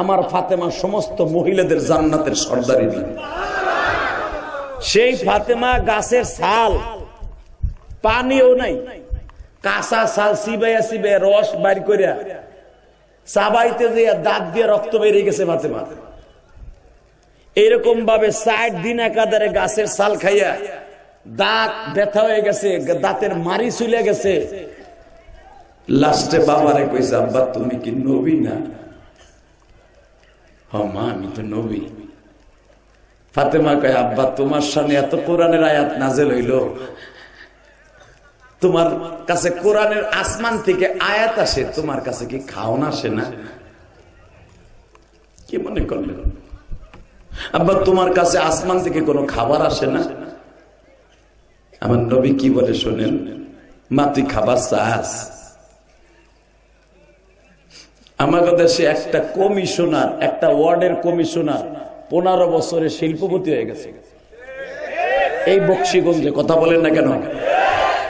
আমার ফাতেমা সমস্ত মহিলাদের জান্নাতের সর্দারি দিন। সেই ফাতেমা গাছের ছাল, পানিও নাই, কাঁচা ছাল চিবাইয়া চিবাইয়া রস বাইর করিয়া চাবাইতে যে দাঁত দিয়ে রক্ত বেরিয়ে গেছে ফাতেমা। এরকম ভাবে 60 দিন একাধারে গাছের ছাল খাইয়া দাঁত ব্যথা হয়ে গেছে, দাঁতের মারি চলে গেছে। লাস্টে বাবারে কইছে, আব্বা তুমি কি নবী না? হ্যাঁ মা, আমি তো নবী। ফাতেমা কয়, আব্বা তোমার সামনে এত কোরআনের আয়াত নাজেল হইল, তোমার কাছে কোরআনের আসমান থেকে আয়াত আসে, তোমার কাছে কি খাওয়ান আসে না? কি মনে করলেন? আব্বা তোমার কাছে আসমান থেকে কোনো খাবার আসে না? আমার নবী কি বলে শোনেন, মা তুই খাবার চাস? আমাদের দেশে একটা কমিশনার, একটা ওয়ার্ডের কমিশনার 15 বছরে শিল্পপতি হয়ে গেছে। এই বক্সিগঞ্জে, কথা বলেন না কেন,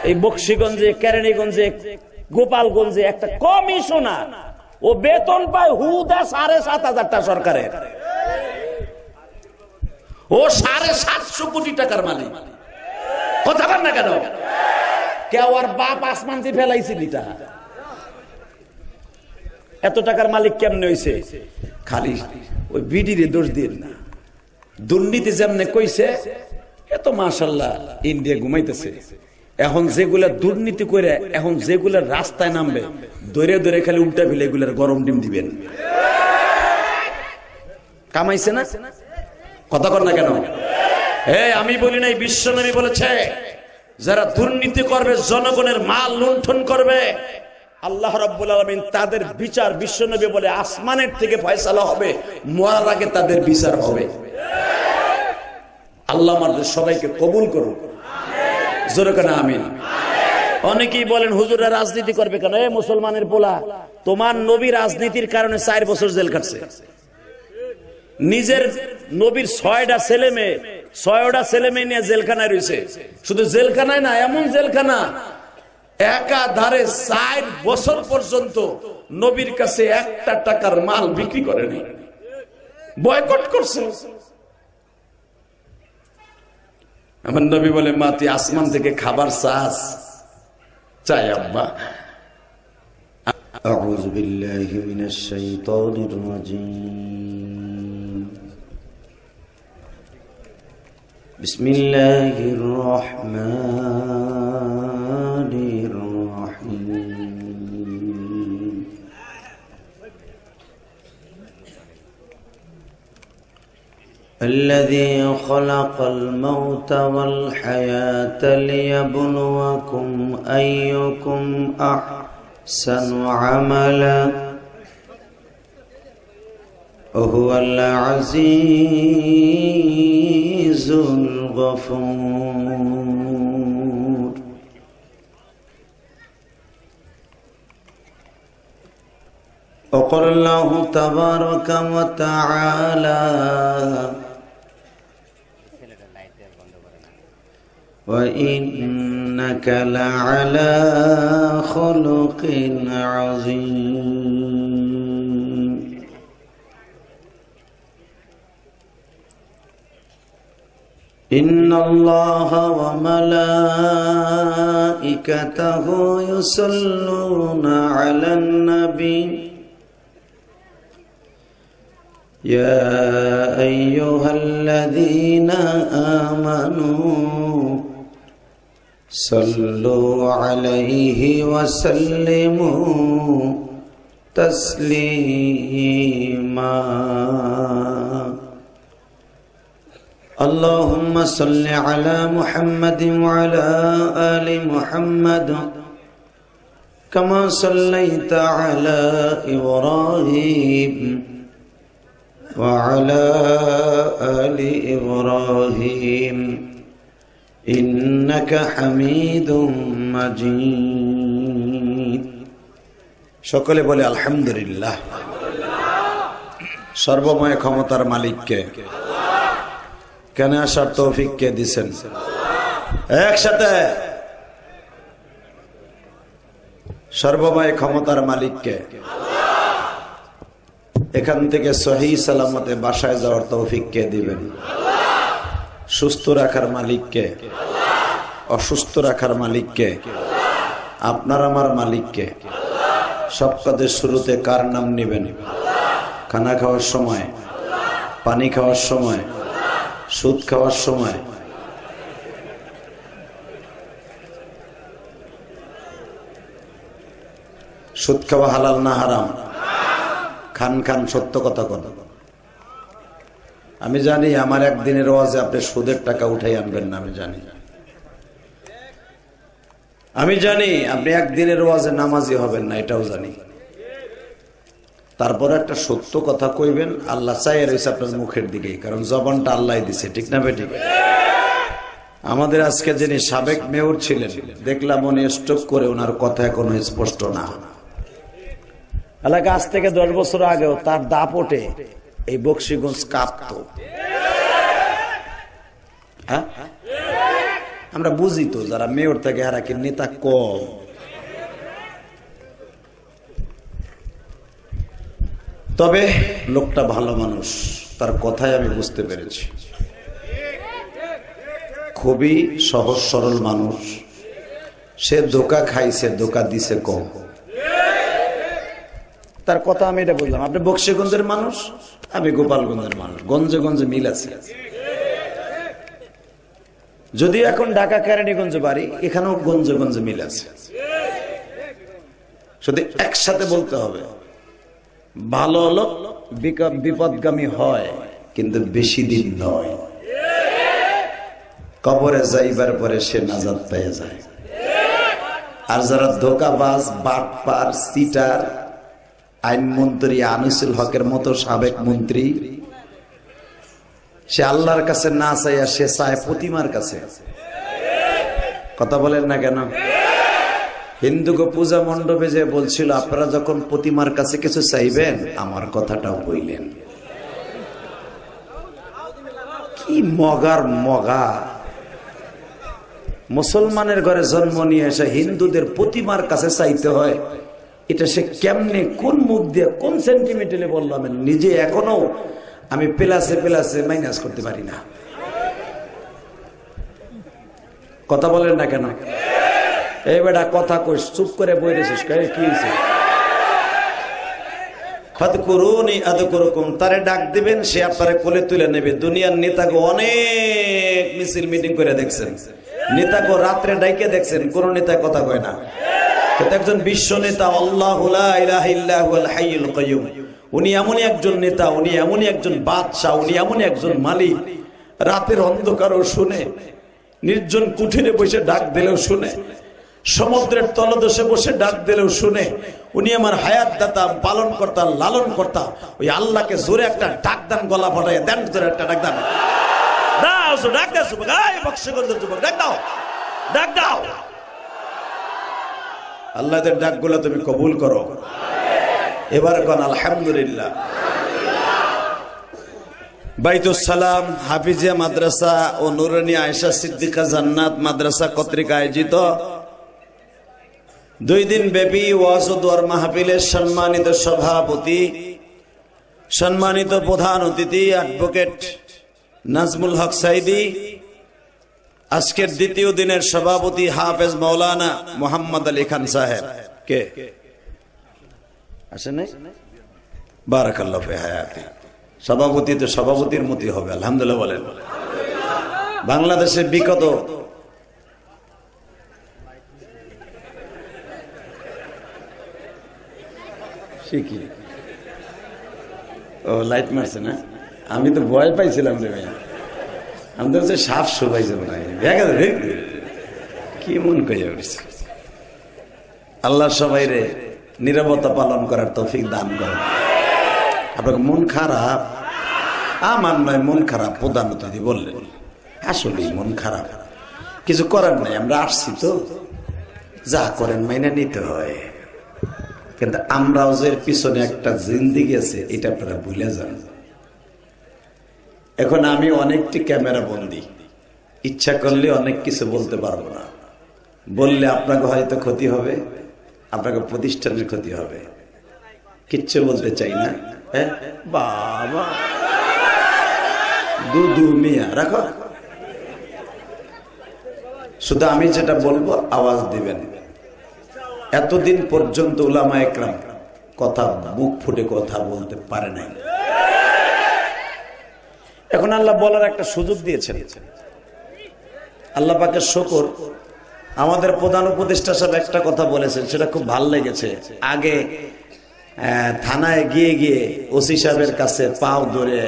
এই বক্সিগঞ্জে, কেরানীগঞ্জে, গোপালগঞ্জে একটা কমিশনার, ও বেতন পায় হুদা 7,500 টাকা সরকারের। ও 750 কোটি টাকার মালিক। কথা বলেন না কেন? কেউ আর বাপ আসমান দিয়ে ফেলাইছিল এত টাকার মালিক কেমনে হইছে? খালি ওই বিডিরে দোষ দিন না, দুর্নীতি যেমনে কইছে এত মাশাআল্লাহ ইন্ডিয়া ঘুমাইতেছে। এখন যেগুলা দুর্নীতি করে, এখন যেগুলা রাস্তায় নামবে, ধরে ধরে খালি উল্টা ফেলে এগুলার গরম ডিম দিবেন। কামাইছে না? কথা কর না কেন? আমি বলি নাই, বিশ্বনবী বলেছে যারা দুর্নীতি করবে, জনগণের মাল লুণ্ঠন করবে, আল্লাহ রাব্বুল আলামিন তাদের বিচার, বিশ্বনবী বলে আসমানের থেকে ফয়সালা হবে, মরার আগে তাদের বিচার হবে। আল্লাহ আমাদের সবাইকে কবুল করুন, জোরে কেন আমিন। অনেকেই বলেন হুজুররা রাজনীতি করবে কেন? মুসলমানের পোলা, তোমার নবী রাজনীতির কারণে 4 বছর জেল কাটছে। নিজের নবীর 6টা ছেলে মেয়ে নিয়ে জেলখানায় রয়েছে। শুধু জেলখানায় না, এমন জেলখানা একাধারে 4 বছর পর্যন্ত নবীর কাছে 1 টাকার মাল বিক্রি করেনি, বয়কট করছে। আমার নবী বলে, মা তুই আসমান থেকে খাবার চাস? চাই আব্বা। আউযু বিল্লাহি মিনাশ শাইতানির রাজীম। বিসমিল্লাহির রহমানির রহিম। الذي خلق الموت والحياة ليبلوكم أيكم أحسن عملا وهو العزيز الغفور. وقال الله تبارك وتعالى وإنك لعلى خلق عظيم. إن الله وملائكته يصلون على النبي يا أيها الذين آمنوا صلوا عليه وسلموا تسليما. اللهم صل على محمد وعلى آل محمد كما صليت على إبراهيم وعلى آل إبراهيم إنك حميد مجيد. সকলে বলে আলহামদুলিল্লাহ। সর্বময় ক্ষমতার মালিককে, কেন আসার তৌফিক কে দিছেন? একসাথে সর্বময় ক্ষমতার মালিককে, এখান থেকে সহি সালামতে বাসায় যাওয়ার তৌফিক কে দিবেন? সুস্থ রাখার মালিক কে? অসুস্থ রাখার মালিক কে? আপনার আমার মালিক কে? সব কাজের শুরুতে কার নাম নিবেন? খানা খাওয়ার সময়, পানি খাওয়ার সময়, সুদ খাওয়ার সময়? সুদ খাওয়া হালাল না হারাম? খান খান, সত্য কথা কোন? আমি জানি আমার একদিনের ওয়াজে আপনি সুদের টাকা উঠাই আনবেন না, আমি জানি আপনি একদিনের ওয়াজে নামাজি হবেন না, এটাও জানি। তারপর একটা সত্য কথা কইবেন, আল্লাহ চাই রয়েছে আপনার মুখের দিকেই, কারণ জবানটা আল্লাহ দিছে, ঠিক না বেঠিক? আমাদের আজকে যিনি সাবেক মেয়র ছিলেন, দেখলাম উনি স্ট্রোক করে, ওনার কথা এখনো স্পষ্ট না। এলাকা আজ থেকে 10 বছর আগেও তার দাপটে এই বকশীগঞ্জ কাঁপত। হ্যাঁ, আমরা বুঝি তো যারা মেয়র থেকে হারা কি নেতা কম। তবে লোকটা ভালো মানুষ, তার কথাই আমি বুঝতে পেরেছি। খুবই সহজ সরল মানুষ। সে ধোঁকা খাইছে, ধোঁকা দিছে কম, তার কথা আমি এটা বললাম। আপনি বকশীগঞ্জের মানুষ, আমি গোপালগঞ্জের মানুষ, গঞ্জে গঞ্জে মিল আছে। যদি এখন ঢাকা কেরানীগঞ্জে বাড়ি, এখানেও গঞ্জে গঞ্জে মিল আছে। শুধু একসাথে বলতে হবে, ভালো লোক বিপদগামী হয়, কিন্তু বেশি দিন নয়। কবরে যাইবার পরে সে নাজাত পেয়ে যায়। আর যারা ধোঁকাবাজ, বাটপার, সিটার, আইনমন্ত্রী আনিসুল হকের মতো সাবেক মন্ত্রী, সে আল্লাহর কাছে না চাইয়া সে চায় প্রতিমার কাছে। কথা বলেন না কেন? হিন্দুকে পূজা মণ্ডপে যে বলছিল, আপনারা যখন প্রতিমার কাছে কিছু চাইবেন, আমার কথাটাও বললেন। কি মগার মগা! মুসলমানের ঘরে জন্ম নিয়ে এসে হিন্দুদের প্রতিমার কাছে চাইতে হয়, এটা সে কেমনে, কোন মুখ দিয়ে, কোন সেন্টিমিটারে বললাম? নিজে এখনো আমি প্লাসে প্লাসে মাইনাস করতে পারি না। কথা বলেন না কেন? এই বেটা কথা কই, চুপ করে বই রেছিস, কি হয়েছে? তারে ডাক দিবেন, সে আপনারে কোলে তুলে নেবে। দুনিয়ার নেতাকে অনেক মিছিল মিটিং করে দেখছেন, নেতাকে রাত্রে ডাইকে দেখছেন, কোন নেতা কথা কয় না। একজন বিশ্ব নেতা, আল্লাহু লা ইলাহা ইল্লা হুয়াল হাইয়ুল কাইয়্যুম, উনি এমনই একজন নেতা, উনি এমনই একজন বাদশা, উনি এমনই একজন মালিক। রাতের অন্ধকারও শুনে, নির্জন কুঠিরে বসে ডাক দিলেও শুনে, সমুদ্রের তলদেশে বসে ডাক দিলেও শুনে। উনি আমার হায়াত দাতা, পালন কর্তা, লালন কর্তা। ওই আল্লাহকে জোরে একটা ডাক দেন, গলা ফাটায় দেন, জোরে একটা ডাক দেন। ডাক দাও যুবক, বকশীগঞ্জের যুবক, ডাক দাও, ডাক দাও। আল্লাহদের ডাকগুলো তুমি কবুল করো। এবার কোন আলহামদুলিল্লাহ। বাইতুস সালাম হাফিজিয়া মাদ্রাসা ও নুরানী আয়েশা সিদ্দিকা জান্নাত মাদ্রাসা কর্তৃক আয়োজিত 2 দিন ব্যাপী ওয়াজ ও দোয়ার মাহফিলের সম্মানিত সভাপতি, সম্মানিত প্রধান অতিথি অ্যাডভোকেট নাজমুল হক সাইদি, আজকের দ্বিতীয় দিনের সভাপতি হাফেজ মাওলানা মোহাম্মদ আলী খান সাহেব কে আসেন নাই? বারাকাল্লাহু ফি হায়াতি। সভাপতি তো সভাপতির মতই হবে, আলহামদুলিল্লাহ বলেন। বাংলাদেশে বিগত শিখি ও লাইট মারছে না, আমি তো ভয় পাইছিলাম রে ভাই, আমি তো হচ্ছে সাপ শোভাইছে কি মন কইয়া উঠছে। আল্লাহ সবাই রে নীরবতা পালন করার তৌফিক দান করেন। আপনার মন খারাপ? আমার নয়, মন খারাপ প্রধান অতিথি বললেন, আসলেই মন খারাপ, কিছু করার নাই, আমরা আসছি তো, যা করেন মাইনা নিতে হয়। কিন্তু আমরাও যে পিছনে একটা জিন্দেগি আছে, এটা আপনারা ভুলে যান। এখন আমি অনেকটি ক্যামেরা বন্দি, ইচ্ছা করলে অনেক কিছু বলতে পারবো না। বললে আপনাকে হয়তো ক্ষতি হবে, আপনাকে প্রতিষ্ঠানের ক্ষতি হবে, কিচ্ছু বলতে চাই না। বাবা দুদু মিয়া রাখো। শুধু আমি যেটা বলবো আওয়াজ দিবেন। এতদিন পর্যন্ত উলামা একরাম কথা মুখ ফুটে কথা বলতে পারে নাই, এখন আল্লাহ বলার একটা সুযোগ দিয়েছেন। আল্লাহ পাকের শুকর। আমাদের প্রধান উপদেষ্টা সাহেব একটা কথা বলেছেন, সেটা খুব ভালো লেগেছে। আগে থানায় গিয়ে গিয়ে ওসি সাহেবের কাছে পাও ধরে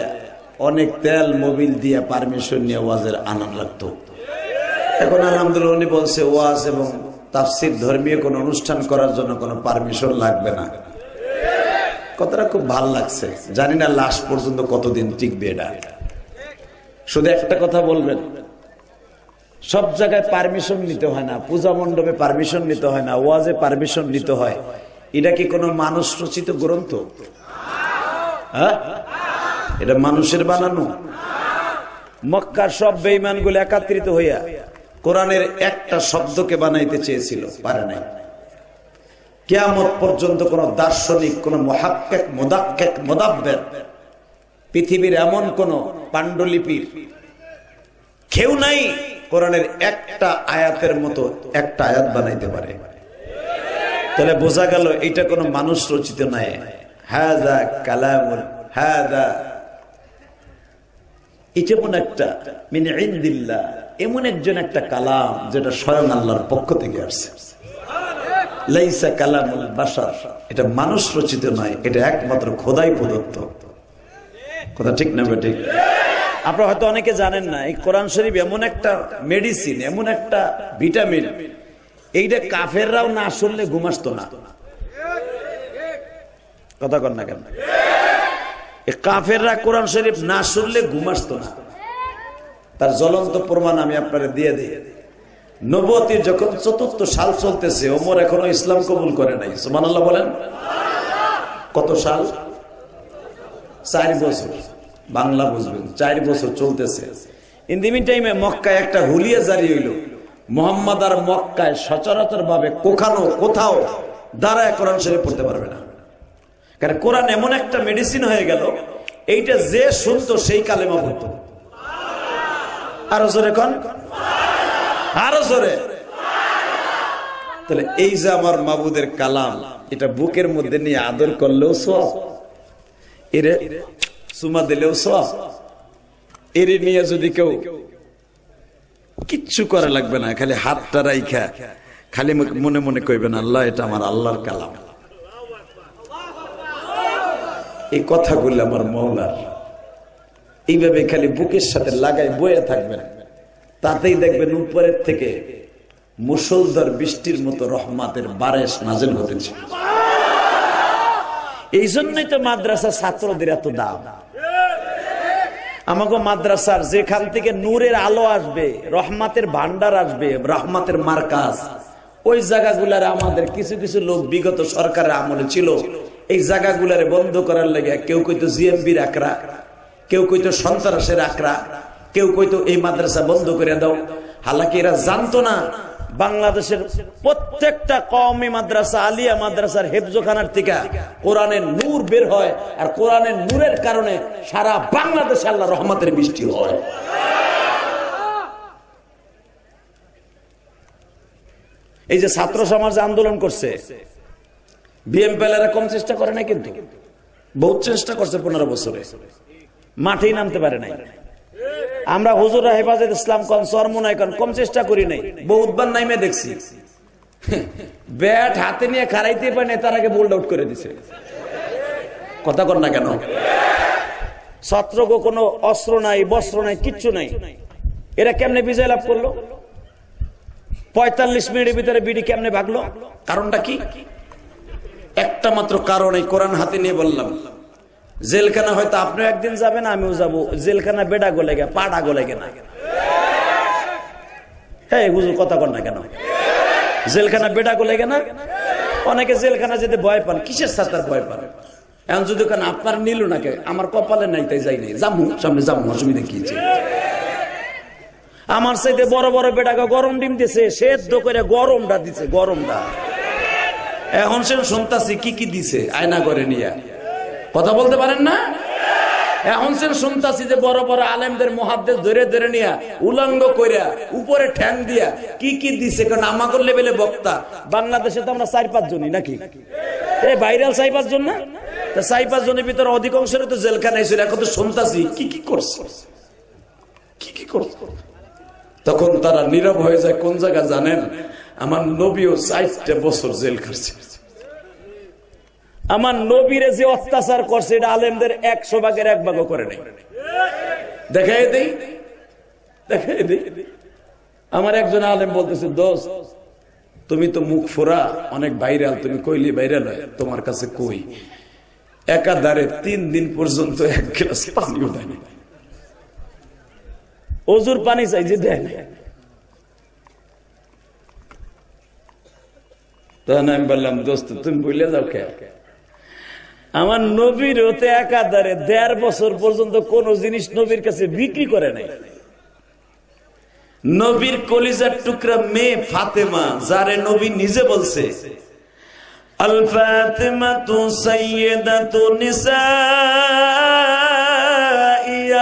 অনেক তেল মোবিল দিয়ে পারমিশন নিয়ে ওয়াজের আনন্দ লাগতো। এখন আলহামদুলিল্লাহ উনি বলছে ওয়াজ এবং তাফসীর ধর্মীয় কোন অনুষ্ঠান করার জন্য কোনো পারমিশন লাগবে না। কথাটা খুব ভালো লাগছে। জানি না লাস্ট পর্যন্ত কতদিন টিকবে এটা। শুধু একটা কথা বলবেন, সব জায়গায় পারমিশন নিতে হয় না, পূজা মণ্ডপে পারমিশন নিতে হয় না, ওয়াজে পারমিশন নিতে হয়। এটা কি কোনো মানুষ রচিত গ্রন্থ? হ্যাঁ, এটা মানুষের বানানো? মক্কার সব বেঈমান গুলো একত্রিত হইয়া কোরআনের একটা শব্দকে বানাইতে চেয়েছিল, পারে নাই। কিয়ামত পর্যন্ত কোন দার্শনিক, কোন মুহাক্কিক, মুদাক্কিক, মুদাব্বির, পৃথিবীর এমন কোন পাণ্ডুলিপির কেউ নাই কোরআনের একটা আয়াতের মতো একটা আয়াত বানাইতে পারে। তাহলে বোঝা গেল এটা কোনো মানুষ রচিত নয়। হাযা কালামুল হাযা, এটা এমন একটা মিন ইনদিল্লাহ, এমন একজন একটা কালাম যেটা স্বয়ং আল্লাহর পক্ষ থেকে আসছে। লাইসা কালামুল বাশার, এটা মানুষ রচিত নয়, এটা একমাত্র খোদাই প্রদত্ত। কথা ঠিক না বেঠিক? আপনারা হয়তো অনেকে জানেন না, এই কোরআন শরীফ এমন একটা মেডিসিন, এমন একটা ভিটামিন, এইটা কাফেররাও না শুনলে ঘুম আসতো না। কথা কর না কেন? কাফেররা কোরআন শরীফ না শুনলে ঘুম আসতো না। তার জ্বলন্ত প্রমাণ আমি আপনারা দিয়ে দিই। নবুয়তের যখন ৪র্থ সাল চলতেছে, ওমর এখনো ইসলাম কবুল করে নাই। সুবহানাল্লাহ বলেন। কত সাল? 4 বছর। বাংলা বুঝবেন, 4 বছর চলতেছে। ইন দি মিন টাইমে মক্কায় একটা হুলিয়া জারি হইল। মুহাম্মদ আর মক্কায় সচরাচর ভাবে কোথাও দাঁড়ায় কোরআন শরীফ পড়তে পারবে না। কারণ কোরআন এমন একটা মেডিসিন হয়ে গেল, এইটা যে শুনতো সেই কালেমা পড়তো। আরো জোরে কোন, আরো জোরে। তাহলে এই যে আমার মাবুদের কালাম, এটা বুকের মধ্যে নিয়ে আদর করলেও সওয়াব, এরে সুমা দিলেও সওয়াব, এরে নিয়ে যদি কেউ কিচ্ছু করা লাগবে না, খালি হাতটা রাইখা খালি মনে মনে কইবেন আল্লাহ এটা আমার আল্লাহর কালাম। এই কথাগুলো আমার মওলার, এইভাবে খালি বুকের সাথে লাগাই বয়ে থাকবেন, তাতেই দেখবেন উপরের থেকে মুষলধার বৃষ্টির মতো রহমাতের বারিশ নাযিল হতেছে। এই জন্যই তো মাদ্রাসা ছাত্রদের এত দাম। আমাকে মাদ্রাসার যেখান থেকে নূরের আলো আসবে, রহমাতের ভান্ডার আসবে, রহমাতের মার্কাজ, ওই জায়গাগুলার আমাদের কিছু কিছু লোক বিগত সরকারের আমলে ছিল, এই জায়গাগুলারে বন্ধ করার লাগে কেউ কইতো জিএমবির আকরা, কেউ কইতো সন্ত্রাসের আকরা, কেউ কইতো এই মাদ্রাসা বন্ধ করে দাও। হালাকি এরা জানতো না বাংলাদেশের প্রত্যেকটা কওমি মাদ্রাসা, আলিয়া মাদ্রাসার হেফজখানার থেকে কোরআনের নূর বের হয়, আর কোরআনের নূরের কারণে সারা বাংলাদেশে আল্লাহ রহমতের বৃষ্টি হয়। এই যে ছাত্র সমাজ আন্দোলন করছে, বিএমপিএলরা কম চেষ্টা করে না, কিন্তু বহুত চেষ্টা করছে। 15 বছরে মাঠেই নামতে পারে নাই। আমরা হুজুরা হেফাজত ইসলাম কোন চরমোনাই কোন কম চেষ্টা করি নাই, বহুতবার নাইমে দেখছি। ব্যাট হাতে নিয়ে খারাইতে পারে না, তার আগে বোল্ড আউট করে দিছে। কথা কর না কেন? ছাত্রকে কোনো অস্ত্র নাই, বস্ত্র নাই, কিচ্ছু নাই, এরা কেমনে বিজয় লাভ করলো? 45 মিনিটের ভিতরে বিডি কেমনে ভাগলো? কারণটা কি? একটা মাত্র কারণ, এই কোরআন হাতে নিয়ে বললাম। জেলখানা হয়তো আপনি একদিন যাবেন, আমিও যাবো। জেলখানা বেডা গলে গে, পাড়া গলে গে না। হ্যাঁ হুজুর কথা কর না কেন? জেলখানা বেডা গলে গে না? অনেকে জেলখানা যেতে ভয় পান, কিসের সাথে ভয় পান? এখন যদি কেন আপনার নিল না, কে আমার কপালে নাই তাই যাই নাই, যাবো সামনে যাবো, অসুবিধা কি? আমার সাথে বড় বড় বেটাকে গরম ডিম দিছে, সেদ্ধ করে গরমটা দিছে, গরমটা। এখন সে শুনতাছি কি কি দিছে আয়না করে নিয়ে। কথা বলতে পারেন না? এখন সে শুনতাছি যে বড় বড় আলেমদের মুহাদ্দিস ধরে ধরে নিয়া উলঙ্গ কইরা উপরে ঠ্যাং দিয়া কি কি দিছে, কারণ আমাদের লেভেলে বক্তা। বাংলাদেশে তো আমরা 4-5 জনই নাকি, এই ভাইরাল 4-5 জন না, তা 4-5 জনের ভিতরে অধিকাংশের তো জেলখানায় ছিল। এখন তো শুনতাছি কি কি করছে, কি কি করছে। তখন তারা নীরব হয়ে যায়। কোন জায়গা জানেন? আমার নবীও 4 বছর জেল খাটছে। আমার নবীরে যে অত্যাচার করছে এটা আলেমদের 100 ভাগের 1 ভাগও করে নাই। দেখাই দেই, দেখাই দেই। আমার একজন আলেম বলতেছে, দোস্ত তুমি তো মুখ ফোরা, অনেক ভাইরাল, তুমি কইলি ভাইরাল হয়, তোমার কাছে কই একাধারে 3 দিন পর্যন্ত 1 গ্লাস পানিও দেয় না। ওজুর পানি চাই যে দেয় না। তখন আমি বললাম, দোস্ত তুমি বলে যাও কে? আমার নবীর হতে একাধারে 1.5 বছর পর্যন্ত কোন জিনিস নবীর কাছে বিক্রি করে নাই। নবীর কলিজার টুকরা মেয়ে ফাতেমা, যারে নবী নিজে বলছে আল ফাতিমাতু সাইয়্যিদাতু নিসাই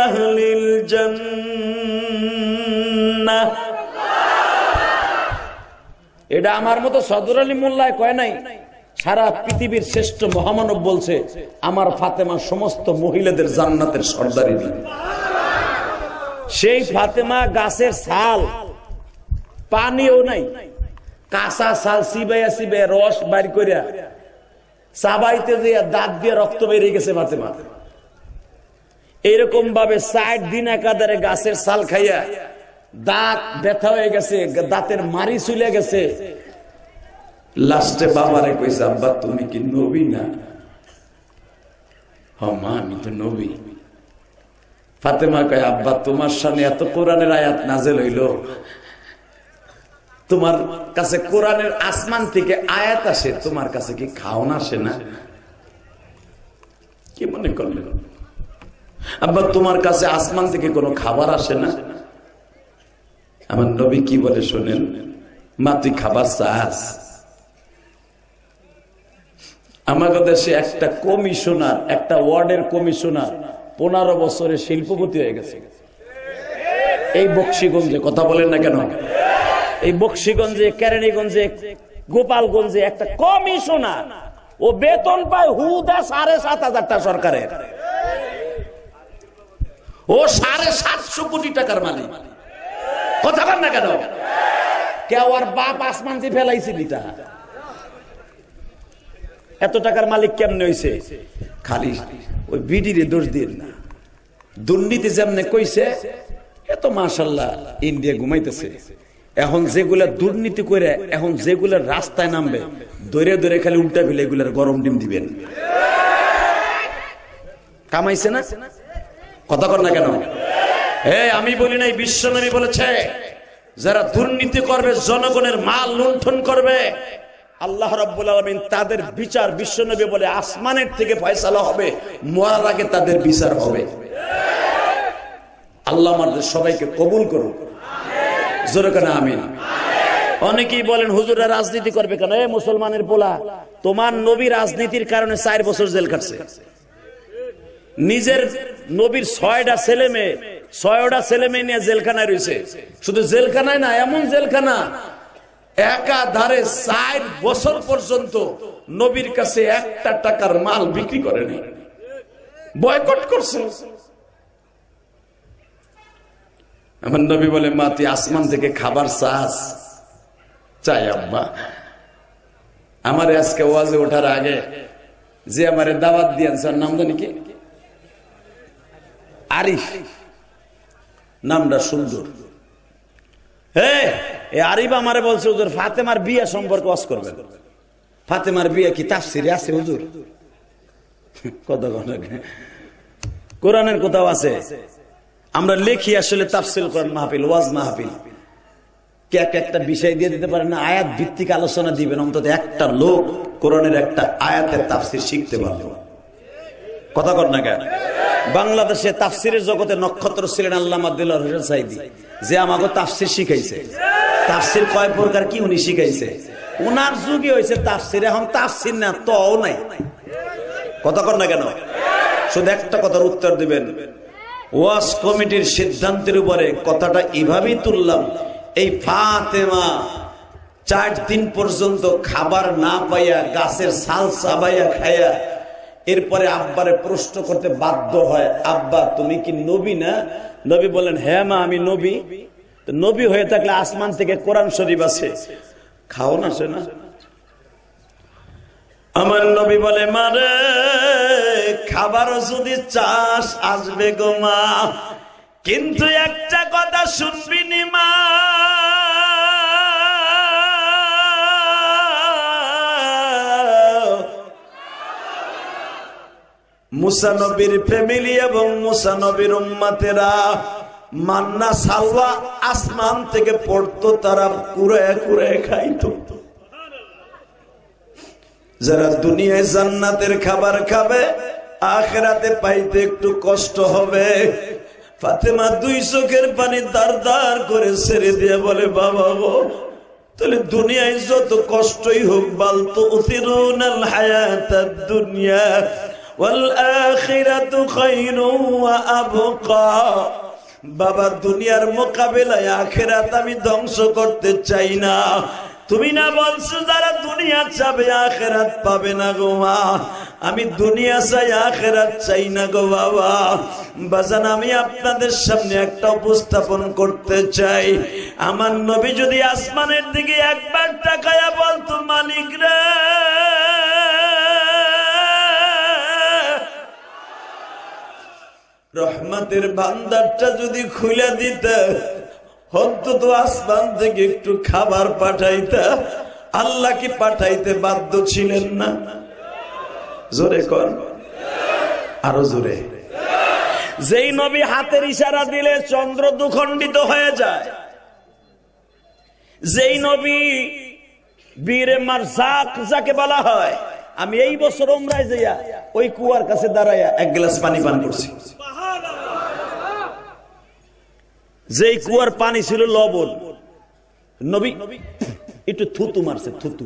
আহলিল জান্নাহ। এটা আমার মতো সদর আলী মোল্লায় কয় নাই, সারা পৃথিবীর শ্রেষ্ঠ মহামানব বলছে আমার ফাতেমা সমস্ত মহিলাদের জান্নাতের সর্দারিনী। সেই ফাতেমা গাছের ছাল, পানিও নাই, কাঁচা ছাল সিবাইয়া সিবাইয়া রস বাইর করিয়া চাবাইতে যে দাঁত দিয়ে রক্ত বেরিয়ে গেছে ফাতেমা। এইরকম ভাবে 4 দিন একাধারে গাছের ছাল খাইয়া দাঁত ব্যথা হয়ে গেছে, দাঁতের মারি চলে গেছে। লাস্টে বাবারে কইছে, আব্বা তুমি কি নবী না? হ্যাঁ মা আমি তো নবী। ফাতেমা কয়, আব্বা তোমার সামনে এত কোরআনের আয়াত নাজেল হইল, তোমার কাছে কোরআনের আসমান থেকে আয়াত আসে, তোমার কাছে কি খাওন আসে না? কি মনে করলেন? আব্বা তোমার কাছে আসমান থেকে কোনো খাবার আসে না? আমার নবী কি বলে শোনেন, মা তুই খাবার চাস? আমাদের দেশে একটা কমিশনার, একটা ওয়ার্ডের কমিশনার 15 বছরে শিল্পপতি হয়ে গেছে। এই বক্সিগঞ্জে, কথা বলেন না কেন, এই বক্সিগঞ্জে, কেরানীগঞ্জে, গোপালগঞ্জে একটা কমিশনার, ও বেতন পায় হুদা 7,500 টাকা সরকারের। ও 750 কোটি টাকার মালিক। কথা বলেন না কেন? কেউ আর বাপ আসমান দিয়ে ফেলাইছিল। এত টাকার মালিক কেমনে হয়েছে? খালি ওই বিডিরে দোষ দিন না, দুর্নীতি যেমনে কইছে এত মাশাআল্লাহ ইন্ডিয়া ঘুমাইতেছে। এখন যেগুলা দুর্নীতি করে, এখন যেগুলা রাস্তায় নামবে ধরে ধরে খালি উল্টা ফেলে এগুলার গরম ডিম দিবেন। কামাইছে না? কথা কর না কেন? আমি বলি নাই, বিশ্বনবী বলেছে যারা দুর্নীতি করবে, জনগণের মাল লুণ্ঠন করবে, আল্লাহ রাব্বুল আলামিন তাদের বিচার, বিশ্বনবী বলে আসমানের থেকে ফয়সালা হবে, মরার আগে তাদের বিচার হবে। আল্লাহ আমাদের সবাইকে কবুল করুন, জোরে কেন আমিন। অনেকেই বলেন হুজুররা রাজনীতি করবে কেন? মুসলমানের পোলা, তোমার নবী রাজনীতির কারণে 4 বছর জেল কাটছে। নিজের নবীর 6টা ছেলে মেয়ে নিয়ে জেলখানায় রয়েছে। শুধু জেলখানায় না, এমন জেলখানা একাধারে 4 বছর পর্যন্ত নবীর কাছে 1 টাকার মাল বিক্রি করেনি, বয়কট করছে। আমার নবী বলে, মা তুই আসমান থেকে খাবার চাস? চাই আব্বা। আমার আজকে ওয়াজে ওঠার আগে যে আমারে দাওয়াত দিয়েছে, নাম জানি কি, আরিফ, নামটা সুন্দর। আরিফ আমারে বলছে, হুজুর ফাতেমার বিয়ে সম্পর্কে ওয়াজ করবেন। ফাতেমার বিয়ে কি তাফসিরে আছে হুজুর? কথা কোরআনের কোথাও আছে? আমরা লেখি আসলে তাফসির কোরআন মাহফিল, ওয়াজ মাহফিল, কে একটা বিষয় দিয়ে দিতে পারে না, আয়াত ভিত্তিক আলোচনা দিবেন। অন্তত একটা লোক কোরআনের একটা আয়াতের তাফসির শিখতে পারলো। কথা কর না কেন? বাংলাদেশে তাফসিরের জগতে নক্ষত্র ছিলেন আল্লামা দিলওয়ার হোসেন সাইদী, যে আমাকে তাফসির শিখাইছে। তাফসির কয় প্রকার কি উনি শিখাইছে। উনার যুগে হয়েছে তাফসির, এখন তাফসির না তও নাই। কথা কর না কেন? শুধু একটা কথার উত্তর দিবেন। ওয়াজ কমিটির সিদ্ধান্তের উপরে কথাটা এভাবেই তুললাম, এই ফাতেমা 4 দিন পর্যন্ত খাবার না পাইয়া গাছের ছাল চাবাইয়া খাইয়া এরপরে আব্বারে প্রশ্ন করতে বাধ্য হয়, আব্বা তুমি কি নবী না? নবী বলেন, হ্যাঁ মা আমি নবী। নবী হয়ে থাকলে আসমান থেকে কোরআন শরীফ আছে, খাও না সে না? আমার নবী বলে, মারে খাবার যদি চাস আসবে গো মা, কিন্তু একটা কথা শুনবি নি মা, মুসা নবীর ফ্যামিলি এবং মুসা নবীর উম্মতেরা মান্না সালওয়া আসমান থেকে পড়তো, তারা কুড়ায় কুড়ায় খাইতো। যারা দুনিয়ায় জান্নাতের খাবার খাবে আখিরাতে পাইতে একটু কষ্ট হবে। ফাতেমা 2 চোখের পানি দার দার করে ছেড়ে দিয়ে বলে, বাবা গো তাহলে দুনিয়ায় যত কষ্টই হোক, বাল তুসিরুনাল হায়াতাদ দুনিয়া ওয়াল আখিরাতু খায়রুন ওয়া আবকা। বাবা দুনিয়ার মোকাবেলায় আখিরাত আমি ধ্বংস করতে চাই না। তুমি না বলছো যারা দুনিয়া চাবে আখিরাত পাবে না গো মা, আমি দুনিয়া চাই আখিরাত চাই না গো বাবা। বাজান আমি আপনাদের সামনে একটা উপস্থাপন করতে চাই, আমার নবী যদি আসমানের দিকে একবার তাকায়া বলতো, মালিক রে রহমতের ভান্ডারটা যদি খুলে দিতে, অন্তত আসমান থেকে একটু খাবার পাঠাইতে, আল্লাহ কি পাঠাইতে বাধ্য ছিলেন না? জোরে কর, আরো জোরে। যেই নবী হাতের ইশারা দিলে চন্দ্র দুখণ্ডিত হয়ে যায়, যেই নবী বীরে মারজাক যাকে বলা হয়, আমি এই বছর উমরায় যাইয়া ওই কুয়ার কাছে দাঁড়াইয়া 1 গ্লাস পানি পান করছি। যেই কুয়ার পানি ছিল লবণ, নবী একটু থুতু মারছে, থুতু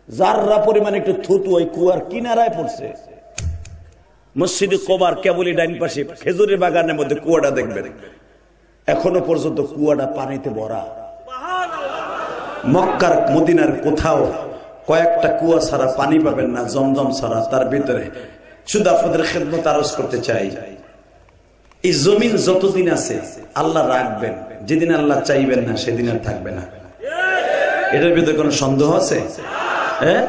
জাররা পরিমাণ একটু থুতু ওই কুয়ার কিনারায় পড়ছে। মসজিদে কোবার কেবলই ডাইন পাশে খেজুরের বাগানের মধ্যে কুয়াটা দেখবেন, এখনো পর্যন্ত কুয়াটা পানিতে ভরা। মক্কার মদিনার কোথাও কয়েকটা কুয়া ছাড়া পানি পাবেন না, জমজম ছাড়া। তার ভিতরে শুধু আপনাদের খেদমত আরজ করতে চাই, এই জমিন যতদিন আছে আল্লাহ রাখবেন, যেদিন আল্লাহ চাইবেন না সেদিন আর থাকবে না। এটার ভিতরে কোনো সন্দেহ আছে? হ্যাঁ,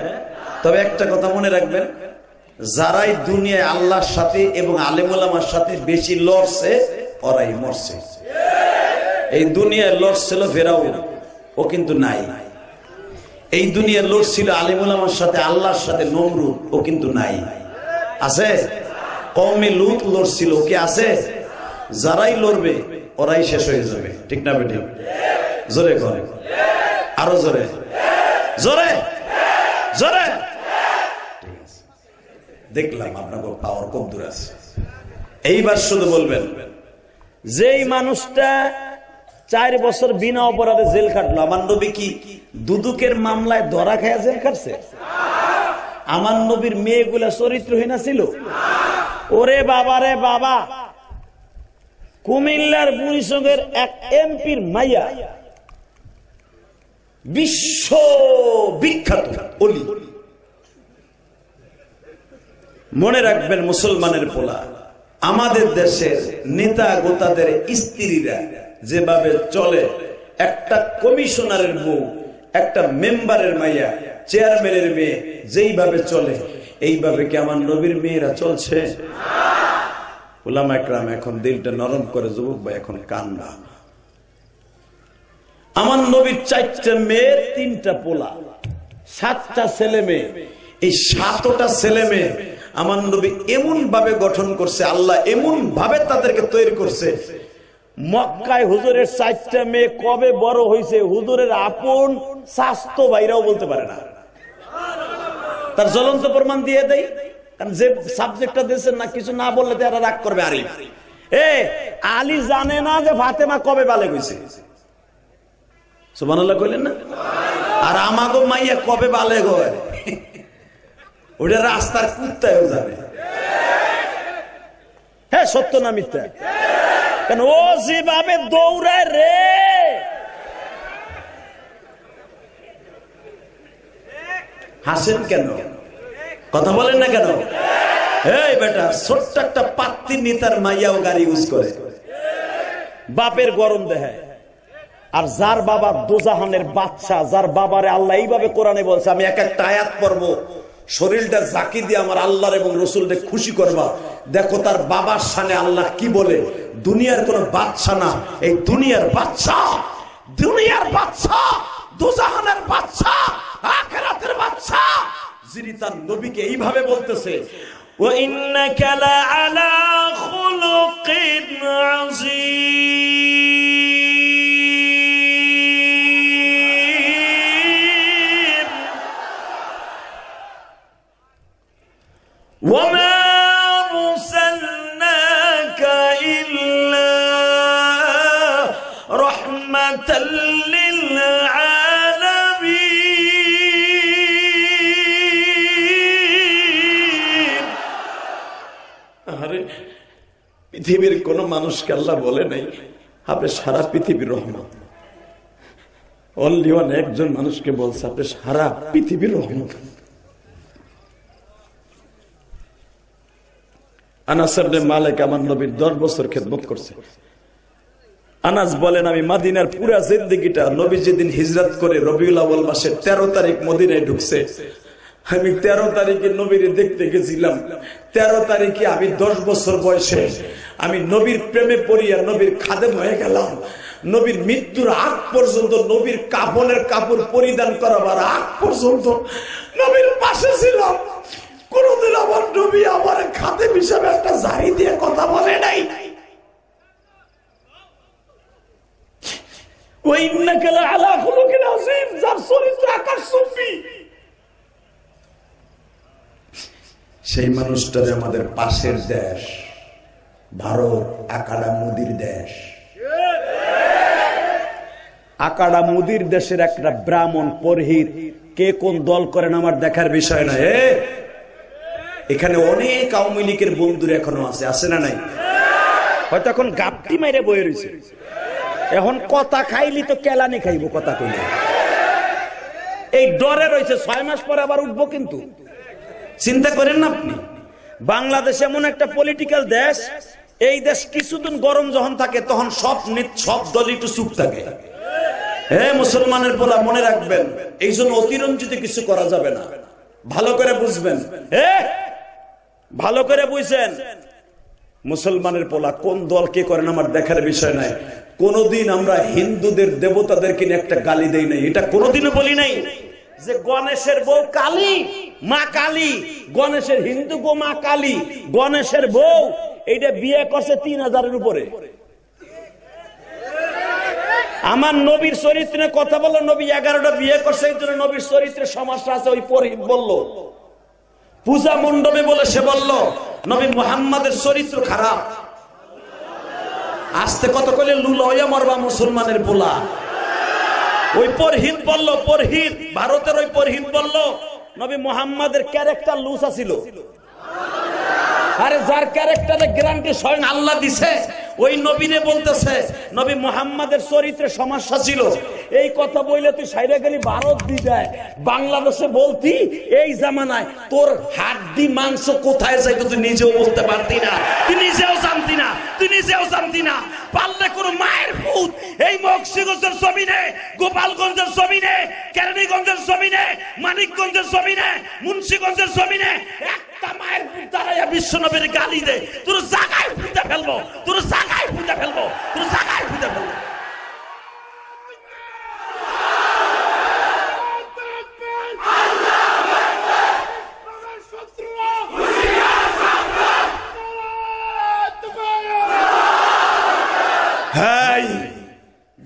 তবে একটা কথা মনে রাখবেন, যারাই দুনিয়ায় আল্লাহর সাথে এবং আলেম ওলামার সাথে বেশি লড়ছে ওরাই মরছে। এই দুনিয়ায় লড়ছিল ফেরাউন, ও কিন্তু নাই। এই দুনিয়ায় লড়ছিল আলেম ওলামার সাথে, আল্লাহর সাথে নমরুদ, ও কিন্তু নাই। আছে? কওমে লূত লড়ছিল, ও কি আছে? যারাই লড়বে ওরাই শেষ হয়ে যাবে, ঠিক না বেটি? জোরে করে, আরো জোরে, জোরে জোরে। দেখলাম আপনাকে পাওয়ার কম দূর আছে। এইবার শুধু বলবেন, যেই মানুষটা 4 বছর বিনা অপরাধে জেল খাটলো, আমার নবী কি দুদুকের মামলায় ধরা খায়া জেল খাটছে? আমার নবীর মেয়েগুলা চরিত্রহীন ছিল? ওরে বাবা রে বাবা, কুমিল্লার বুড়িসঙ্গের এক এমপির মাইয়া বিশ্ব বিখ্যাত অলি। মনে রাখবেন মুসলমানের পোলা, আমাদের দেশের নেতা গোতাদের স্ত্রীরা যেভাবে চলে, একটা কমিশনারের বউ, একটা মেম্বারের মাইয়া, চেয়ারম্যানের মেয়ে যেইভাবে চলে, এইভাবে কি আমার নবীর মেয়েরা চলছে? উলামা একরাম এখন দিলটা নরম করে, যুবক ভাই এখন কান্দা। আমার নবীর 4টা মেয়ে, 3টা পোলা, 7টা ছেলে মেয়ে। এই 7টা ছেলে মেয়ে আমার নবী এমন ভাবে গঠন করছে, আল্লাহ এমন ভাবে তাদেরকে তৈরি করছে। মক্কায় হুজুরের 4টা মেয়ে কবে বড় হয়েছে হুজুরের আপন স্বাস্থ্য ভাইরাও বলতে পারে না। তার জ্বলন্ত প্রমাণ দিয়ে দেয়, কারণ যে সাবজেক্টটা দিয়েছেন না, কিছু না বললে তারা রাগ করবে। আলী জানে না যে ফাতেমা কবে বালেগ হয়েছে, সুবহানাল্লাহ কইলেন না? আর আমাগো মাইয়া কবে বালেগ হয় ওটা রাস্তার কুত্তায়ও জানে। সত্য না মিথ্যা? কেন ও যেভাবে দৌড়ায় রে, হাসেন কেন? কথা বলেন না কেন? এই বেটা, ছোট্ট একটা পাত্তি নেতার মাইয়াও গাড়ি ইউজ করে, বাপের গরম দেহে। আর যার বাবা দোজাহানের বাদশা, যার বাবারে আল্লাহ এইভাবে কোরআনে বলছে, আমি এক একটা আয়াত পড়বো, শরীরটা জাকি দিয়ে আমার আল্লাহর এবং রসুলকে খুশি করবা। দেখো তার বাবার সামনে আল্লাহ কি বলে। দুনিয়ার কোন বাদশা না, এই দুনিয়ার বাদশা, দুনিয়ার বাদশা, দোজাহানের বাদশা, আখিরাতের বাদশা, যিনি তার নবীকে এইভাবে বলতেছে, ওয়া ইন্নাকা লাআলা খুলুকিন আযীম ওয়া মা আরসালনাকা ইল্লা রাহমাতাল লিল পৃথিবীর কোন মানুষকে আল্লাহ বলে নাই আপনি সারা পৃথিবীর রহমত। অনলি ওয়ান, একজন মানুষকে বলছে আপনি সারা পৃথিবীর রহমত। আনাস ইবনে মালিক আমার নবীর 10 বছর খেদমত করছে। আনাস বলেন, আমি মদিনার পুরা জিন্দেগিটা, নবী যেদিন হিজরত করে রবিউল আউয়াল মাসের 13 তারিখ মদিনায় ঢুকছে, আমি 13 তারিখে নবীরে দেখতে গেছিলাম। 13 তারিখে আমি 10 বছর বয়সে আমি নবীর প্রেমে পড়িয়া নবীর খাদেম হয়ে গেলাম। নবীর মৃত্যুর আগ পর্যন্ত, নবীর কাফনের কাপড় পরিধান করাবার আগ পর্যন্ত নবীর পাশে ছিলাম। কোনদিন আমার নবী আমার খাদেম হিসাবে একটা জারি দিয়ে কথা বলে নাই। ওয়া ইন্নাকা লাআলা খুলুকিন আযীম, যার চরিত্র আকাশচুম্বী, সেই মানুষটারে আমাদের পাশের দেশ ভারত আকাড়া মুদির দেশ, আকাড়া মুদির দেশের একটা ব্রাহ্মণ পুরোহিত কে কোন দল করেন আমার দেখার বিষয় না। এখানে অনেক আওয়ামী লীগের বন্ধুরা এখনো আছে, আছে না নাই? হয়তো এখন গাপটি মেরে বয়ে রয়েছে, এখন কথা খাইলি তো কেলানি খাইব, কথা কইলে এই ডরে রয়েছে 6 মাস পরে আবার উঠবো। কিন্তু চিন্তা করেন না আপনি, বাংলাদেশ এমন একটা পলিটিক্যাল দেশ, এই দেশ কিছুদিন গরম যখন থাকে তখন সব দল একটু চুপ থাকে। মুসলমানের পোলা মনে রাখবেন, এই জন্য অতিরঞ্জিত কিছু করা যাবে না। ভালো করে বুঝবেন, ভালো করে বুঝছেন, মুসলমানের পোলা কোন দল কে করেন আমার দেখার বিষয় নাই। কোনদিন আমরা হিন্দুদের দেবতাদেরকে নিয়ে একটা গালি দেই নাই, এটা কোনদিনও বলি নাই যে গণেশের বউ কালী, মা কালী, গণেশের হিন্দু গো মা কালী, গণেশের বউ এইটা বিয়ে করছে 3000-এর উপরে। আমার নবীর চরিত্রে কথা বললো, নবী 11টা বিয়ে করছে, এই জন্য নবীর চরিত্রে সমস্যা আছে। ওই পুরোহিত বলল, পূজা মণ্ডপে বলে সে বলল নবী মুহাম্মাদের চরিত্র খারাপ। আস্তে কত কইলে লুলা হইয়া মরবা মুসলমানের পোলা। ওই পুরোহিত বলল, পুরোহিত ভারতের ওই পুরোহিত বলল নবী মুহাম্মাদের ক্যারেক্টার লুসা ছিল। আরে যার ক্যারেক্টারে গ্যারান্টি স্বয়ং আল্লাহ দিছে, ওই নবীরে বলতেছে নবী মুহাম্মাদের চরিত্রে সমস্যা ছিল। এই কথা বইলে তুই সাইরা গেলি ভারত বিদায়, বাংলাদেশে বলতি এই জামানায় তোর হাড্ডি মাংস কোথায় যায় তুই নিজেও বলতে পারতি না, তুই নিজেও জানতি না, তুই নিজেও জানতি না। পারলে কোন মায়ের ভূত এই মকসিগঞ্জের জমিনে, গোপালগঞ্জের জমিনে, কেরানীগঞ্জের জমিনে, মানিকগঞ্জের জমিনে, মুন্সিগঞ্জের জমিনে একটা মায়ের ভূত দাঁড়াইয়া বিশ্বনবীর গালি দে, তোর জায়গায় ফুটে ফেলবো, তোর জায়গায় ফুটে ফেলবো, তোর জায়গায় ফুটে ফেলবো।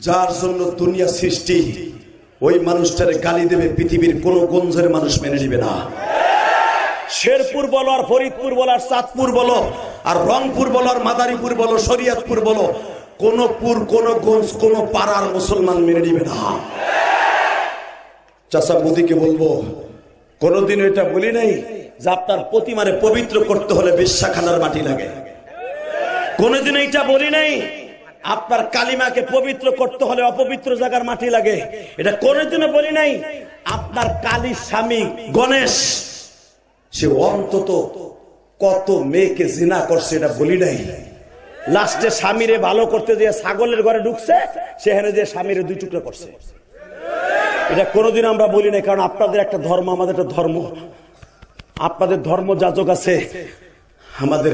যার জন্য দুনিয়া সৃষ্টি, ওই মানুষটারে গালি দেবে পৃথিবীর কোন গঞ্জের মানুষ মেনে নিবে না। শেরপুর বলো, আর ফরিদপুর বলো, আর চাঁদপুর বলো, আর রংপুর বলো, আর মাদারীপুর বলো, শরিয়তপুর বলো, কোন পুর, কোন গঞ্জ, কোন পাড়ার মুসলমান মেনে নিবে না। চাচা মোদীকে বলবো, কোনদিন এটা বলি নাই যে আপনার প্রতিমারে পবিত্র করতে হলে বেশ্যাখানার মাটি লাগে। কোনদিন এইটা বলি নাই আপনার কালিমাকে পবিত্র করতে হলে অপবিত্র জায়গার মাটি লাগে, এটা কোনদিনও বলি নাই। আপনার কালীর স্বামী গণেশ সে অন্তত কত মেয়েকে জিনা করছে এটা বলি নাই। লাস্টে স্বামীরে ভালো করতে দিয়ে ছাগলের ঘরে ঢুকছে, সেখানে যে স্বামীরে 2 টুকরা করছে, এটা কোনোদিন আমরা বলি নাই। কারণ আপনাদের একটা ধর্ম, আমাদের একটা ধর্ম। আপনাদের ধর্ম যাজক আছে, আমাদের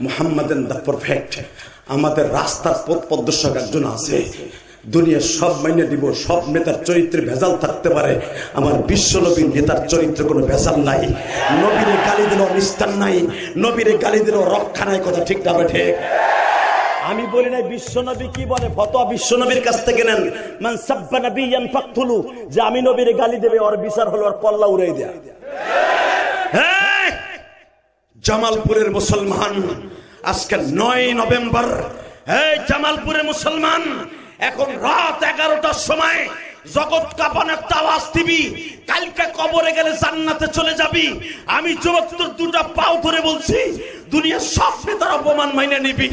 মুহাম্মাদান দা পারফেক্ট, আমাদের রাস্তার পথ প্রদর্শক একজন আছে। দুনিয়ার সব মাইনে দিব, সব নেতার চরিত্রে ভেজাল থাকতে পারে, আমার বিশ্ব নবীর নেতার চরিত্রে কোনো ভেজাল নাই। নবীরে গালি দিল নিস্তার নাই, নবীরে গালি দিল রক্ষা নাই। কথা ঠিক না ঠিক? আমি বলি নাই বিশ্বনবী কি বলে, ফতোয়া বিশ্বনবীর কাছ থেকে নেন। মান সাব্বা নাবিয়ান ফাকতুলু, যে আমি নবীরে গালি দেবে ওর বিচার হলো ওর পল্লা উড়াই দেয়া। জামালপুরের মুসলমান আজকে 9 নভেম্বর, এই জামালপুরের মুসলমান এখন রাত 11টার সময় জগৎ কাঁপানো একটা আওয়াজ দিবি, কালকে কবরে গেলে জান্নাতে চলে যাবি। আমি যুবক তোর 2টা পাও ধরে বলছি, দুনিয়ার সব নেতার অপমান মাইনে নিবি।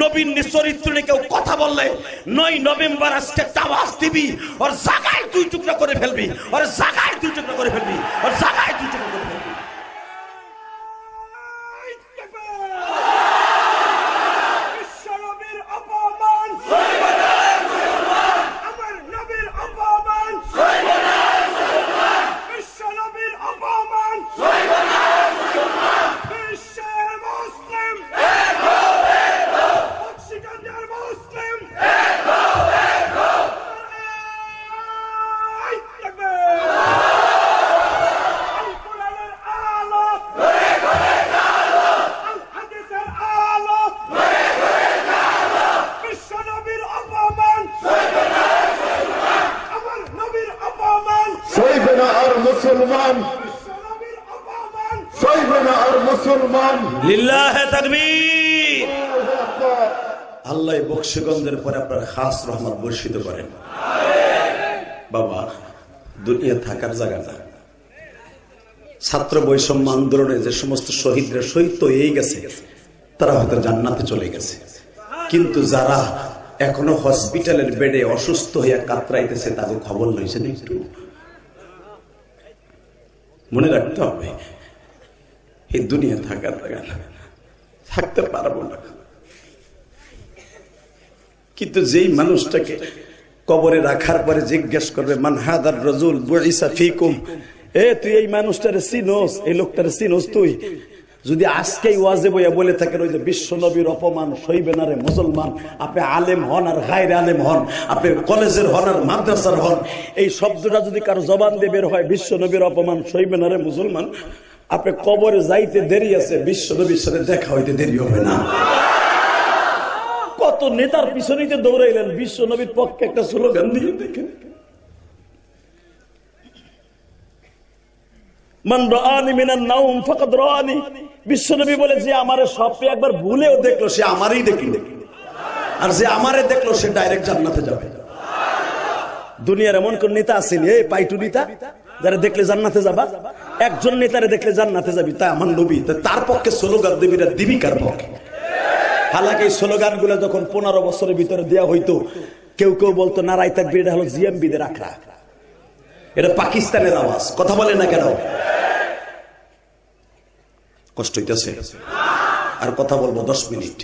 নবীন চরিত্র নিয়ে কেউ কথা বললে 9 নভেম্বর আজকে একটা আওয়াজ দিবি, ওর জায়গায় 2 টুকরা করে ফেলবি, ওর জায়গায় 2 টুকরা করে ফেলবি, ওর জায়গায় 2 টুকরা করে ফেলবি। আল্লাহ বকশিগঞ্জের পরে আপনার খাস রহমত বর্ষিত করেন। বাবা, দুনিয়া থাকার জায়গা না। ছাত্র বৈষম্য আন্দোলনে যে সমস্ত শহীদরা শহীদ তো এই গেছে, তারা হয়তো জান্নাতে চলে গেছে, কিন্তু যারা এখনো হসপিটালের বেডে অসুস্থ হইয়া কাতরাইতেছে তাদের খবর লইছেন একটু মনে রাখতে হবে। এই দুনিয়া থাকার জায়গা না, থাকতে পারবো না। কিন্তু যেই মানুষটাকে কবরে রাখার পরে জিজ্ঞেস করবে মান হাদার রাজুল বুইসা ফিকুম, তুই এই মানুষটারে চিনোস, এই লোকটারে চিনোস তুই? যদি আজকেই ওয়াজে বইয়া বলে থাকেন ওই যে বিশ্ব নবীর অপমান সইবে না রে মুসলমান, আপনি আলেম হন আর গায়রে আলেম হন, আপনি কলেজের হন আর মাদ্রাসার হন, এই শব্দটা যদি কারো জবান দিয়ে বের হয় বিশ্ব নবীর অপমান সইবে না রে মুসলমান, আপনি কবরে যাইতে দেরি আছে, বিশ্ব নবীর সাথে দেখা হইতে দেরি হবে না। কত নেতার পিছনেতে দৌড়াইলেন, বিশ্ব নবীর পক্ষে একটা স্লোগান দিয়ে দেখেন, মান রাআনি মিনান নাওম ফাকাদ রাআনি। বিশ্ব নবী বলে যে আমারে স্বপ্নে একবার ভুলেও দেখলো সে আমারই দেখলো, আর যে আমারে দেখলো সে ডাইরেক্ট জান্নাতে যাবে। দুনিয়ার এমন কোন নেতা আসেনি এই পাইটু নেতা যারা দেখলে জান্নাতে যাবা? একজন নেতারে দেখলে জান্নাতে যাবি, তাই আমার নবী, তার পক্ষে স্লোগান দেবীরা দিবি কার পক্ষে? হালাকি এই স্লোগান গুলো যখন 15 বছরের ভিতরে দেওয়া হইতো, কেউ কেউ বলতো নারাই তাকবীর, এটা হলো জিএমবিদের আখড়া, এটা পাকিস্তানের আওয়াজ। কথা বলে না কেন? কষ্ট হইতেছে? আর কথা বলবো 10 মিনিট।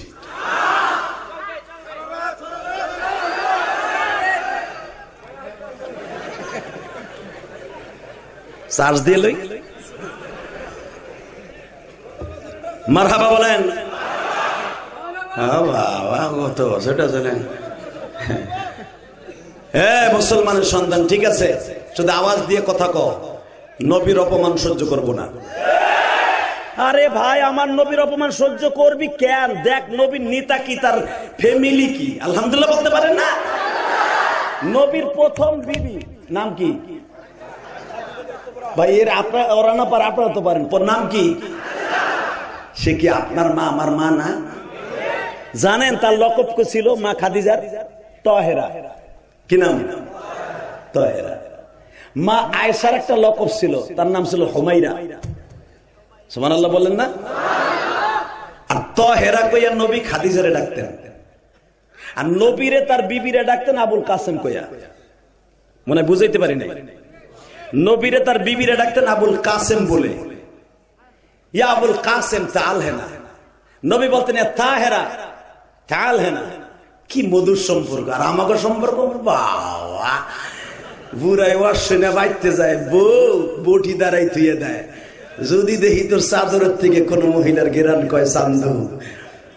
চার্জ দিয়ে লই, মারহাবা বলেন। সেটা জানেন, হ্যাঁ মুসলমানের সন্তান, ঠিক আছে, শুধু আওয়াজ দিয়ে কথা কও, নবীর অপমান সহ্য করব না। আরে ভাই, আমার নবীর অপমান সহ্য করবি কেন? দেখ নবীর নেতা কি, তার ফ্যামিলি কি, আলহামদুলিল্লাহ বলতে পারেন না? নবীর প্রথম বিবি নাম কি ভাই? এর আপনার ওরা না পারে, আপনারা তো পারেন। নাম কি? সে কি আপনার মা আমার মা না? জানেন তার লকব ছিল মা খাদিজার তহেরা। কি নাম? তহেরা। মা আয়েশার একটা লকব ছিল, তার নাম ছিল হুমাইরা। সুবহানাল্লাহ বলেন না? আর তাহেরা কইয়া নবী খাদিজারে ডাকতেন, আর নবীরে তার বিবিরে ডাকতেন আবুল কাসেম কইয়া। মনে বুঝাইতে পারি না, নবীরে তার বিবিরে ডাকতেন আবুল কাসেম বলে। ইয়া আবুল কাসেম তাল হেনা, নবী বলতেন তাহেরা তাল হেনা। কি মধুর সম্পর্ক। আর আমাকে সম্পর্ক বাবা, বুড়াই ওয়াশনে বাইতে যায়, বউ বটি দাঁড়াই থুয়ে দেয়। যদি দেখি তোর চাদরের থেকে কোন মহিলার গেরান কয় চান্দু,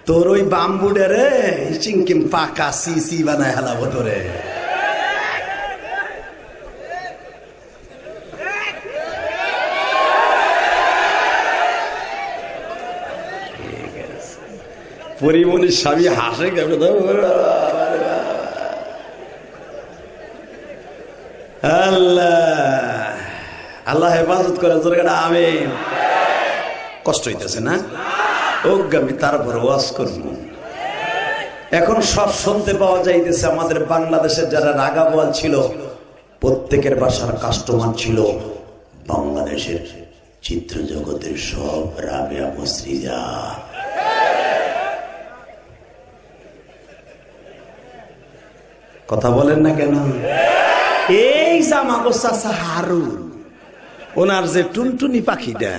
তোর ওই বাম্বুডে রে চিংকিম পাকা সি বানায় হালাবো তোরে। পরিমণির স্বামী হাসে, আল্লাহ আল্লাহ হেফাজত করে। আমিন। কষ্ট হইতেছে না? আমি তারপর ওয়াজ করব। এখন সব শুনতে পাওয়া যাইতেছে। আমাদের বাংলাদেশের যারা রাগা বোয়াল ছিল, প্রত্যেকের বাসার কাস্টমার ছিল বাংলাদেশের চিত্র জগতের সব রাবেয়া মুসরিজা। কথা বলেন না কেন? এই জামাগো চাচা হারুন, ওনার যে টুনটুনি পাখিটা,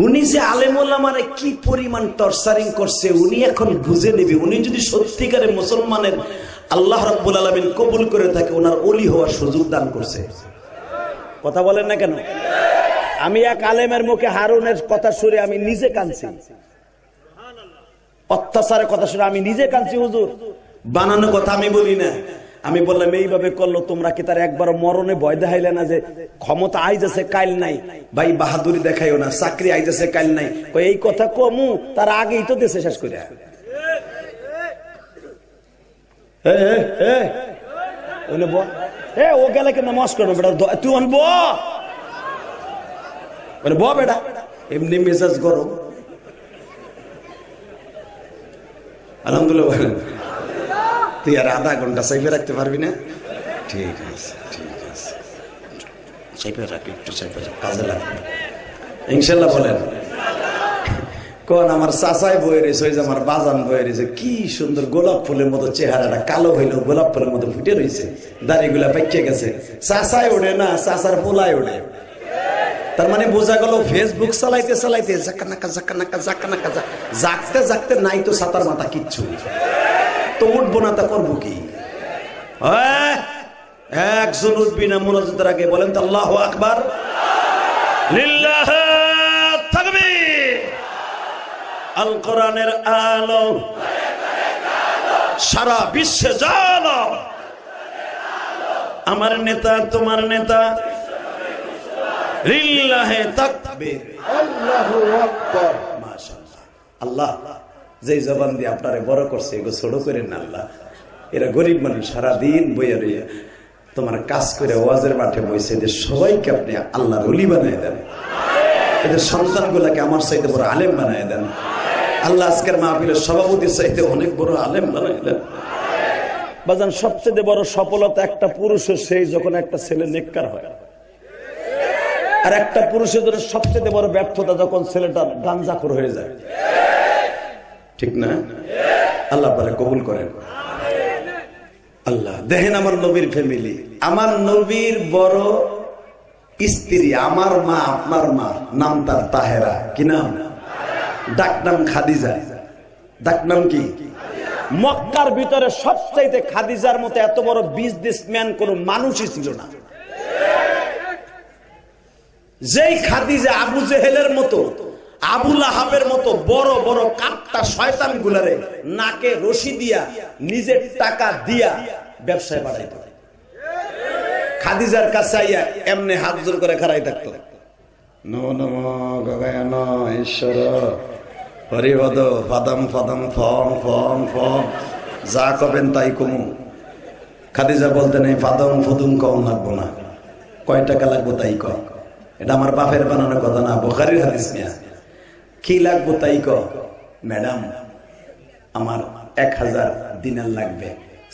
উনি যে আলেমুলামারে কি পরিমাণ টর্চারিং করছে উনি এখন বুঝে নেবে। উনি যদি সত্যিকারে মুসলমানের আল্লাহ রাব্বুল আলামিন কবুল করে থাকে, ওনার ওলি হওয়ার সুযোগ দান করছে। কথা বলেন না কেন? আমি এক আলেমের মুখে হারুনের কথা শুনে আমি নিজে কাঁদছি, অত্যাচারের কথা শুনে আমি নিজে কাঁদছি। হুজুর, বানানো কথা আমি বলি না। আমি বললাম এইভাবে করলো, তোমরা কি তার একবার মরণে ভয় দেখাইলে না যে ক্ষমতা আইতেছে কাইল নাই? ভাই বাহাদুরি দেখাইও না, চাকরি আইতেছে কাইল নাই। এই কথা কমু তার আগেই তো দেশে শেষ করে। ও গেলে কেন মস্কর বেটা, তুই আনব ব বেটা, এমনি মেজাজ গরম। আলহামদুলিল্লাহ, তুই আর আধা ঘন্টা সাইফে রাখতে পারবি না? ঠিক আছে, ঠিক আছে, সাইফে রাখি, একটু সাইফে কাজে লাগবে ইনশাল্লাহ। বলেন কোন আমার চাচাই বয়ে রয়েছে, ওই যে আমার বাজান বয়ে রয়েছে, কি সুন্দর গোলাপ ফুলের মতো চেহারাটা, কালো হইলেও গোলাপ ফুলের মতো ফুটে রয়েছে, দাড়িগুলা পাইকে গেছে। চাচাই ওঠে না, চাচার পোলাই ওঠে। তার মানে বোঝা গেল ফেসবুক চালাইতে চালাইতে জাকানাকা জাকানাকা জাকানাকা জাগতে জাগতে নাই তো ছাতার মাথা কিচ্ছু, তো উঠবো না, তা করবো কি? একজন উঠবি না মুনাজাতের আগে, বলেন তো আল্লাহু আকবার, লিল্লাহি তাকবীর। আল কোরআনের আলো সারা বিশ্বে জানো, আমার নেতা তোমার নেতা, লিল্লাহি তাকবীর, আল্লাহু আকবার। মাশাআল্লাহ। আল্লাহ যে জবান দিয়ে আপনারে বড় করছে, এগো ছোট করেন না আল্লাহ। এরা গরিব মানুষ, সারাদিন বইয়া রইয়া তোমার কাজ করে ওয়াজের মাঠে বইছে, এদের সবাইকে আপনি আল্লাহর ওলি বানায় দেন। এদের সন্তানগুলাকে আমার চাইতে বড় আলেম বানায় দেন আল্লাহ। আজকের মাহফিলের সভাপতির চাইতে অনেক বড় আলেম বানায় দেন। বাজান, সবচেয়ে বড় সফলতা একটা পুরুষের সেই যখন একটা ছেলে নেককার হয়, আর একটা পুরুষের জন্য সবচেয়ে বড় ব্যর্থতা যখন ছেলেটা গাঞ্জাখোর হয়ে যায়। ঠিক না? আল্লাহ পারে কবুল করেন। আল্লাহ দেখেন আমার নবীর ফ্যামিলি, আমার নবীর বড় স্ত্রী, আমার মা, আপনার মা, নাম তার তাহেরা। কি নাম? ডাক নাম খাদিজা। ডাক নাম কি? মক্কার ভিতরে সবচাইতে খাদিজার মতো এত বড় বিজনেসম্যান কোন মানুষই ছিল না। যেই খাদিজা আবু জেহেলের মতো, আবু লাহাবের মতো বড় বড় কাপটা শয়তান গুলারে নাকে রশি দিয়া নিজের টাকা দিয়া ব্যবসায় বাড়াইত। খাদিজার কাছে আইয়া এমনি হাত জোর করে খাড়াই থাকতো, নমো নমো গগায়ন ঈশ্বর হরিবদ ফাদাম ফাদাম ফম ফম ফম, যা কবেন তাই কমু। খাদিজা বলতেন এই ফাদম ফদুম কম লাগবো না, কয় টাকা লাগবো তাই কয়। এটা আমার বাপের বানানোর কথা না, বুখারীর হাদিস নিয়া। কি লাগবো তাই ক। ম্যাডাম আমার 1000 দিনার লাগবে,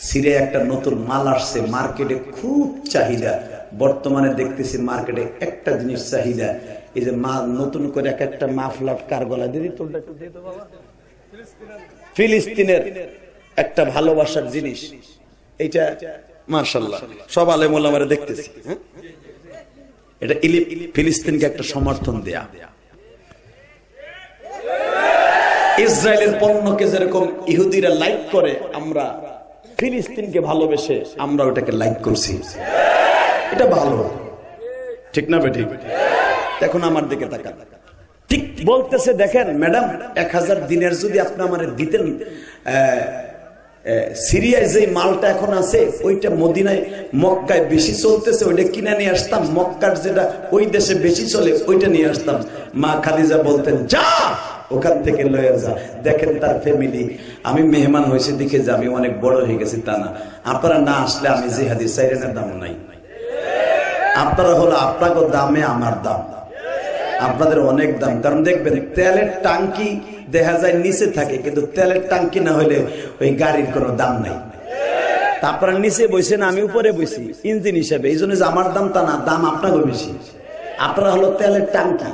সিরে একটা নতুন মাল আসছে, মার্কেটে খুব চাহিদা, বর্তমানে দেখতেছি মার্কেটে একটা জিনিস চাহিদা, এই যে মা নতুন করে এক একটা মাফলার কার গলা দিয়ে দিত, ফিলিস্তিনের একটা ভালোবাসার জিনিস এইটা, মাশাআল্লাহ সব আলেম ওলামারা দেখতেছি। এটা ফিলিস্তিনকে একটা সমর্থন দেয়া। ইসরায়েলের পণ্যকে যেরকম ইহুদিরা লাইক করে, আমরা ফিলিস্তিনকে ভালোবেসে আমরা ওটাকে লাইক করছি। এটা ভালো, ঠিক না বেটি? এখন আমার দিকে তাকান, ঠিক বলতেছে দেখেন ম্যাডাম, 1000 দিনের যদি আপনি আমারে দিতেন, সিরিয়ায় যে মালটা এখন আছে ওইটা মদিনায় মক্কায় বেশি চলতেছে, ওইটা কিনে নিয়ে আসতাম। মক্কার যেটা ওই দেশে বেশি চলে ওইটা নিয়ে আসতাম। মা খাদিজা বলতেন যা ওখান থেকে লয়ে যা। দেখেন তার ফ্যামিলি, আমি মেহমান হয়েছে দেখে যে আমি অনেক বড় হয়ে গেছি তা না। আপনারা না আসলে আমি জিহাদি সাইরেনের দাম নাই। আপনারা হলো আপনাকে দামে আমার দাম, আপনাদের অনেক দাম। কারণ দেখবেন তেলের টাঙ্কি দেখা যায় নিচে থাকে, কিন্তু তেলের টাঙ্কি না হলে ওই গাড়ির কোনো দাম নাই। আপনারা নিচে বইছেন, আমি উপরে বইছি ইঞ্জিন হিসেবে, এই জন্য যে আমার দাম তা না, দাম আপনাকে বেশি। আপনারা হলো তেলের টাঙ্কি।